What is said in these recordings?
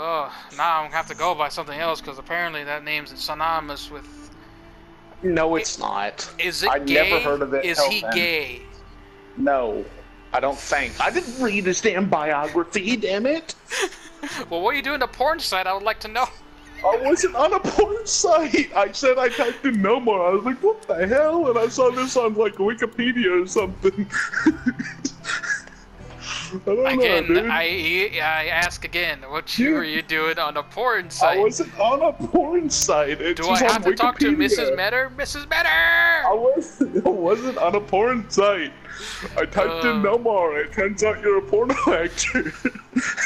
Oh, now I'm gonna have to go by something else because apparently that name's synonymous with. No, it's not. Is it I gay? never heard of it. Is he gay? No, I don't think. I didn't read his damn biography, damn it. Well, what are you doing a porn site? I would like to know. I wasn't on a porn site. I said I typed in Nomar. I was like, what the hell? And I saw this on like Wikipedia or something. I don't Again, know, dude. I ask again. What were you doing on a porn site? I wasn't on a porn site. It's Do I just have on to talk to Wikipedia. Mrs. Metter? Mrs. Metter! I wasn't on a porn site. I typed in Nomar. It turns out you're a porno actor.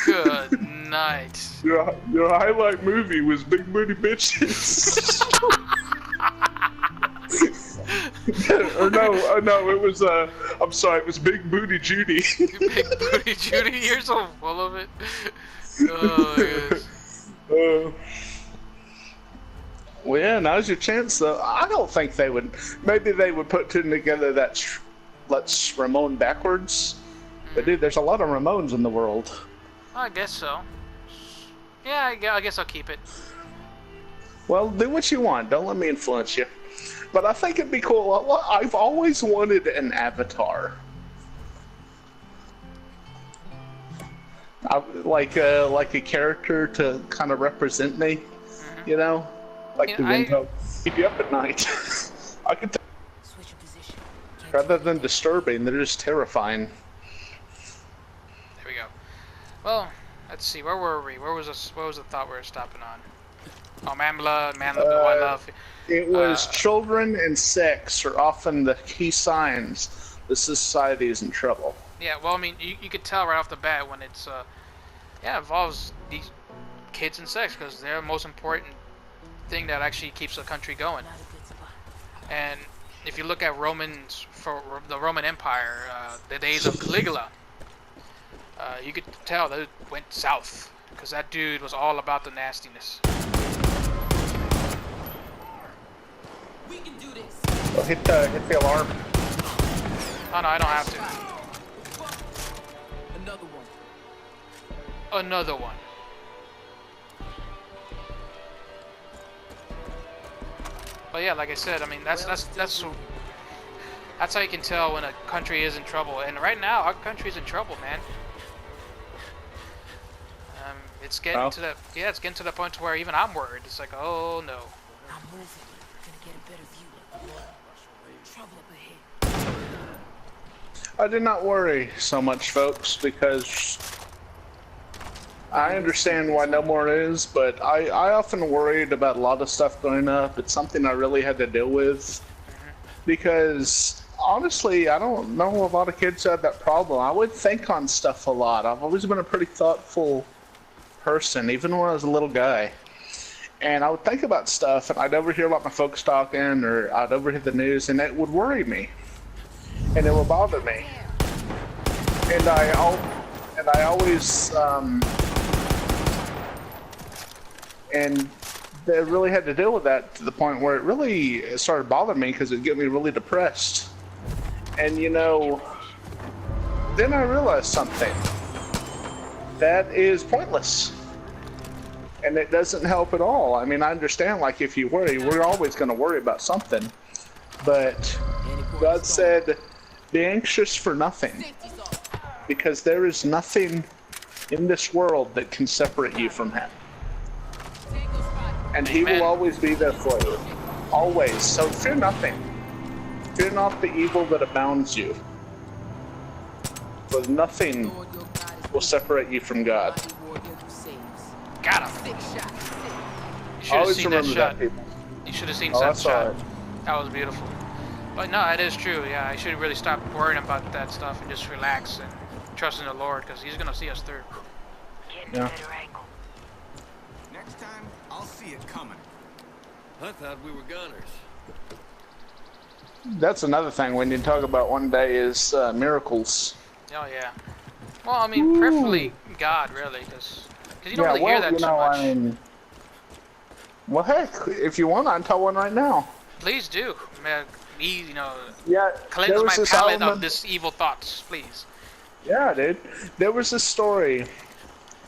Good night. Your highlight movie was Big Booty Bitches. Or no, it was I'm sorry, it was Big Booty Judy. Big Booty Judy, you're so full of it. Oh, yes. Well, yeah, now's your chance, though. I don't think they would. Maybe they would put two together that's let's Ramon backwards. But dude, there's a lot of Ramones in the world. I guess so. Yeah, I guess I'll keep it. Well, do what you want. Don't let me influence you. But I think it'd be cool. I've always wanted an avatar. Like a character to kind of represent me, you know? Like the window. Keep you up at night. I could Switch your position. rather than disturbing, they're just terrifying. There we go. Well, let's see. Where were we? What was the thought we were stopping on? Oh, man love, one love. It was children and sex are often the key signs the society is in trouble. Yeah, well, I mean, you could tell right off the bat when it's, involves these kids and sex, because they're the most important thing that actually keeps the country going. And if you look at for the Roman Empire, the days of Caligula, you could tell that it went south, because that dude was all about the nastiness. We can do this. Well, hit the alarm. Oh no, I don't have to. Another one. Another one. But yeah, like I said, I mean that's how you can tell when a country is in trouble. And right now, our country is in trouble, man. It's getting to the it's getting to the point to where even I'm worried. It's like, oh no. I'm moving. Gonna get a better view. Trouble up ahead. I did not worry so much, folks, because I understand why no more is, but I often worried about a lot of stuff going up. It's something I really had to deal with because honestly, I don't know a lot of kids who have that problem. I would think on stuff a lot. I've always been a pretty thoughtful person, even when I was a little guy. And I would think about stuff, and I'd overhear about my folks talking, or I'd overhear the news, and it would worry me. And it would bother me. And I always, and they really had to deal with that to the point where it really started bothering me because it'd get me really depressed. And you know, then I realized something. That is pointless. And it doesn't help at all. I mean, I understand, like, if you worry, we're always going to worry about something. But God said, be anxious for nothing. Because there is nothing in this world that can separate you from Him. And He will always be there for you. Always. So fear nothing. Fear not the evil that abounds you. For nothing will separate you from God. Got him. You should have seen that shot. You should have seen that shot. That was beautiful. But no, it is true. Yeah, I should really stop worrying about that stuff and just relax and trust in the Lord, because He's gonna see us through. Yeah. Next time, I'll see it coming. I thought we were gunners. That's another thing we need to talk about one day is miracles. Oh yeah. Well, I mean, preferably God, really, because you don't really hear that too much. I mean, well, heck, if you want, I can tell one right now. Please do. Man, Yeah, cleanse my palate of this evil thoughts, please. Yeah, dude. There was this story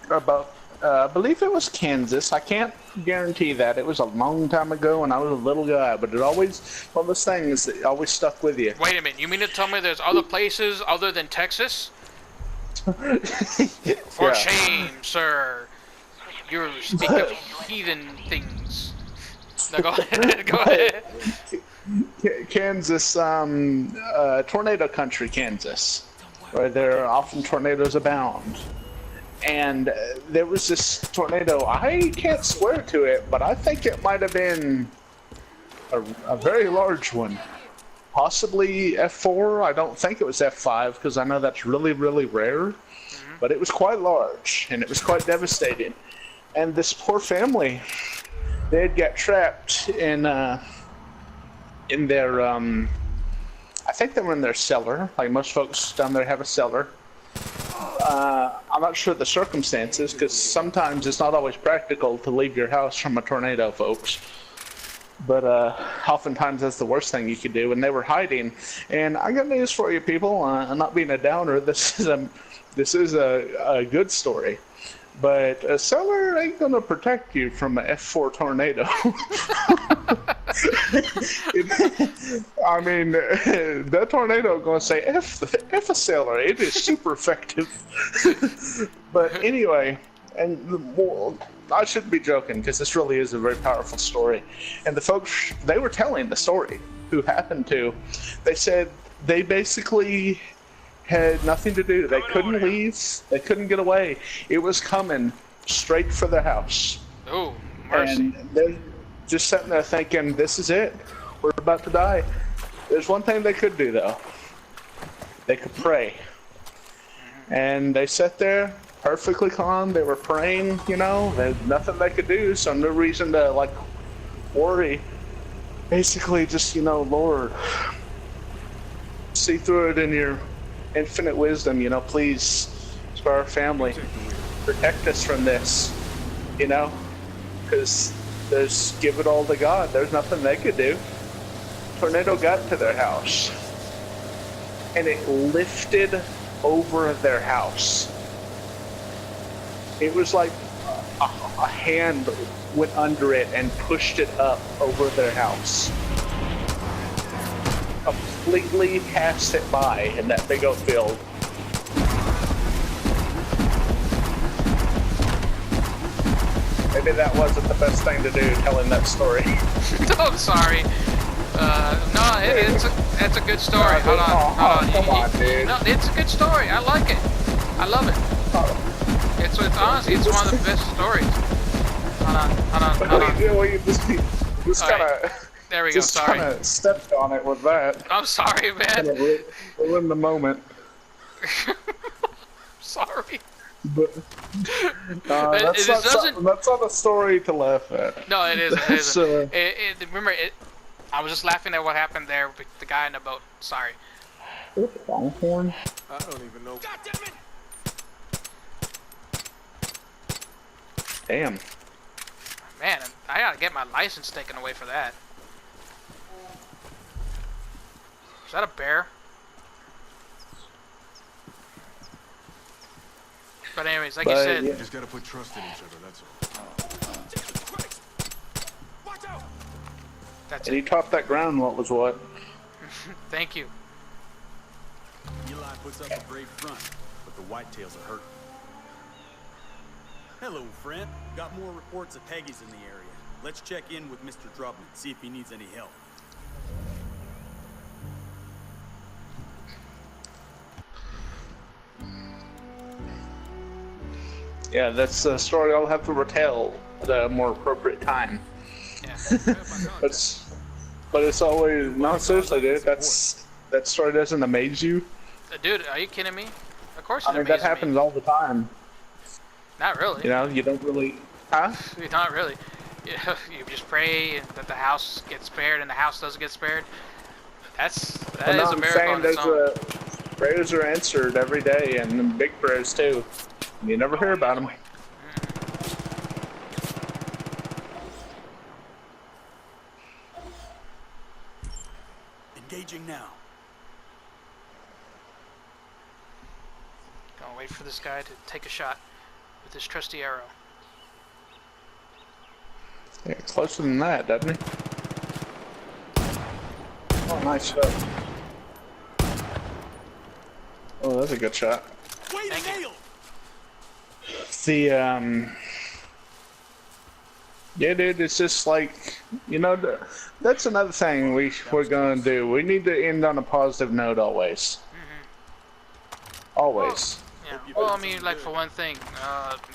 about I believe it was Kansas. I can't guarantee that. It was a long time ago when I was a little guy, but it always, one of those things that always stuck with you. Wait a minute, you mean to tell me there's other places other than Texas? For Yeah. shame, sir. You speak of heathen things. No, go ahead. Go ahead. Kansas, tornado country, Kansas, where there are often tornadoes abound. And there was this tornado, I can't swear to it, but I think it might have been a very large one. Possibly F4, I don't think it was F5, because I know that's really, really rare. But it was quite large, and it was quite devastating. And this poor family, they'd get trapped in their, I think they were in their cellar, like most folks down there have a cellar. I'm not sure the circumstances, because sometimes it's not always practical to leave your house from a tornado, folks. But oftentimes that's the worst thing you could do, and they were hiding. And I got news for you, people. I'm not being a downer. This is a good story. But a cellar ain't gonna protect you from an F4 tornado. I mean, that tornado gonna say F a cellar. It is super effective. But anyway, and well, I shouldn't be joking because this really is a very powerful story. And the folks, they were telling the story who happened to, they said they basically had nothing to do. They couldn't leave. They couldn't get away. It was coming straight for their house. Oh, mercy. And they're just sitting there thinking, this is it. We're about to die. There's one thing they could do, though. They could pray. And they sat there perfectly calm. They were praying, you know. There's nothing they could do, so no reason to, like, worry. Basically just, you know, Lord, see through it in your infinite wisdom, you know, please, for our family, protect us from this, you know, because give it all to God. There's nothing they could do. Tornado got to their house, and it lifted over their house. It was like a hand went under it and pushed it up over their house. Completely passed it by in that big old field. Maybe that wasn't the best thing to do, telling that story. Oh, sorry. No, it's a good story. Hold on. Come on, dude. No, it's a good story. I like it. I love it. It's honestly, it's one of the best stories. Hold on. You just kind of. There we go. Just Sorry. kind of stepped on it with that. I'm sorry, man. We're in the moment. Sorry. But that's not a story to laugh at. No, it isn't. It That's, isn't. Remember, I was just laughing at what happened there with the guy in the boat. Sorry. Longhorn? I don't even know. God damn it! Damn. Man, I gotta get my license taken away for that. Is that a bear? But anyways, like you said, We just gotta put trust in each other, that's all. Jesus Christ! Watch out! that's And it. he topped that ground, what was what? Thank you. Eli puts up a brave front, but the whitetails are hurt. Hello, friend. Got more reports of Peggy's in the area. Let's check in with Mr. Drubman, see if he needs any help. Yeah, that's a story I'll have to retell at a more appropriate time. Yeah. But it's always, no, seriously, dude, that story doesn't amaze you? Dude, are you kidding me? Of course it I mean, amazes that happens me. all the time. Not really. You know, you don't really, huh? Not really. You just pray that the house gets spared and the house doesn't get spared. That is a miracle on its own. Prayers are answered every day, and big prayers too. You never hear about them. Engaging now. Gonna wait for this guy to take a shot with his trusty arrow. Yeah, closer than that, doesn't he? Oh, nice shot. Oh, that's a good shot. Way to Thank you. nail! The yeah, dude, it's just like, you know, that's another thing we're gonna do. We need to end on a positive note always. Always. Yeah. you Well, I found mean, something like good. for one thing,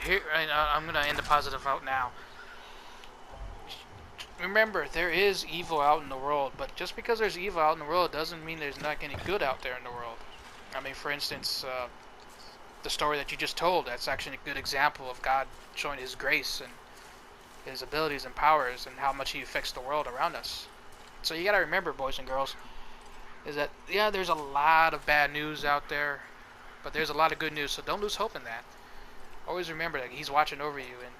here I'm gonna end the positive out now. Remember, there is evil out in the world, but just because there's evil out in the world doesn't mean there's not any good out there in the world. I mean, for instance, the story that you just told, that's actually a good example of God showing His grace and His abilities and powers and how much He affects the world around us. So you gotta remember, boys and girls, is that, yeah, there's a lot of bad news out there, but there's a lot of good news, so don't lose hope in that. Always remember that He's watching over you, and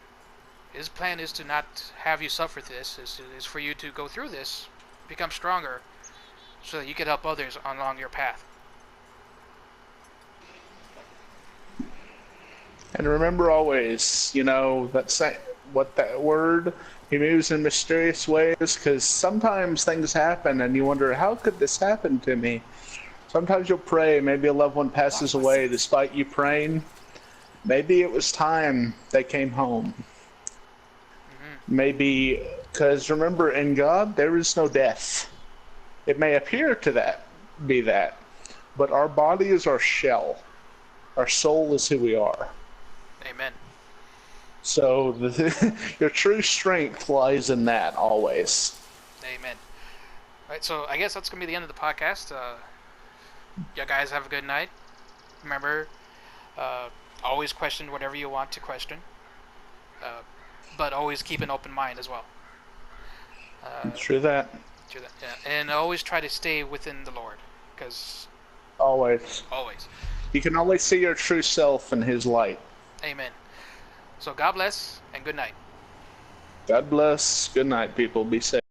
His plan is to not have you suffer this, is for you to go through this, become stronger, so that you can help others along your path. And remember always, you know, what that word, He moves in mysterious ways, because sometimes things happen and you wonder, how could this happen to me? Sometimes you'll pray, maybe a loved one passes away despite you praying. Maybe it was time they came home. Maybe, because remember, in God, there is no death. It may appear to be that, but our body is our shell. Our soul is who we are. Amen. So your true strength lies in that always. Amen. Alright, so I guess that's going to be the end of the podcast. You guys have a good night. Remember, always question whatever you want to question. But always keep an open mind as well. True that. Do that, yeah. And always try to stay within the Lord. Because, Always. always. You can only see your true self in His light. Amen. So God bless and good night. God bless. Good night, people. Be safe.